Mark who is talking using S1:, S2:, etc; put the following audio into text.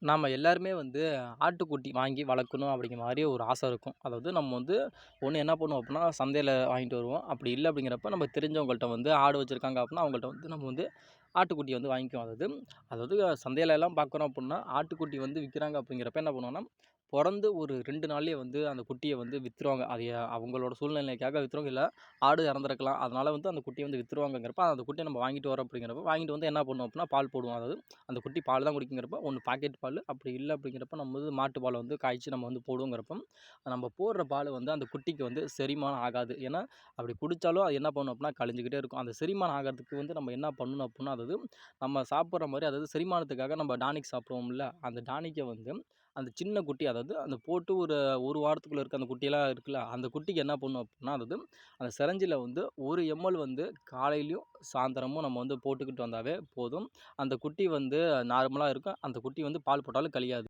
S1: நாம எல்லாருமே வந்து ஆட்டுக்குட்டி வாங்கி வளர்க்கணும் அப்படிங்கிற மாரி ஒரு ஆசை இருக்கும். அதாவது நம்ம வந்து ஒண்ணு என்ன பண்ணுவோம் அப்புட்னா, சந்தையில வாங்கிட்டு வருவோம். அப்படி இல்ல அப்படிங்கிறப்ப நம்ம தெரிஞ்சவங்கள்ட்ட வந்து ஆடு வச்சிருக்காங்க அப்புட்னா, அவங்கள்ட்ட வந்து நம்ம வந்து ஆட்டுக்குட்டிய வந்து வாங்கிக்குவோம். அதாவது அதாவது சந்தையில எல்லாம் பார்க்குறோம் அப்புட்னா, ஆட்டுக்குட்டி வந்து விக்கிறாங்க அப்படிங்கிறப்ப என்ன பண்ணுவோம்னா, பொறந்து ஒரு 2 நாள்லயே வந்து அந்த குட்டிய வந்து வித்துருவாங்க. அது அவங்களோட சூழ்நிலைக்காக வித்துருவாங்க. இல்ல ஆடு இறந்திருக்கலாம். அதனால வந்து அந்த குட்டிய வந்து வித்துருவாங்கங்கிறப்ப, அந்த குட்டிய நம்ம வாங்கிட்டு வரோம் அப்படிங்கிறப்ப, வாங்கிட்டு வந்து என்ன பண்ணுவோம் அப்புட்னா, பால் போடுவோம். அதாவது அந்த குட்டி பால் தான் குடிக்குங்கிறப்ப, ஒண்ணு பாக்கெட் பாலு, அப்படி இல்ல அப்படிங்கிறப்ப நம்ம வந்து மாட்டு பால வந்து காய்ச்சி நம்ம வந்து போடுவோங்கிறப்ப, நம்ம போடுற பால் வந்து அந்த குட்டிக்கு வந்து செரிமானம் ஆகாது. ஏன்னா, அப்படி குடிச்சாலும் அது என்ன பண்ணும் அப்படின்னா, கழிஞ்சுக்கிட்டே இருக்கும். அந்த செரிமானம் ஆகறதுக்கு வந்து நம்ம என்ன பண்ணணும் அப்படின்னா, அதாவது நம்ம சாப்பிடுற மாரி அதாவது செரிமானத்துக்காக நம்ம டானிக் சாப்பிடுவோம்ல, அந்த டானிக்க வந்து அந்த சின்ன குட்டி அதாவது அந்த போட்டு ஒரு 1 வாரத்துக்குள்ள இருக்க அந்த குட்டியெல்லாம் இருக்குல்ல, அந்த குட்டிக்கு என்ன பண்ணும் அப்படின்னா, அதாவது அந்த சிரஞ்சில வந்து 1 எம்எல் வந்து காலையிலயும், சாயந்தரமும் நம்ம வந்து போட்டுக்கிட்டு வந்தாவே போதும். அந்த குட்டி வந்து நார்மலா இருக்கும். அந்த குட்டி வந்து பால் போட்டாலும் கழியாது.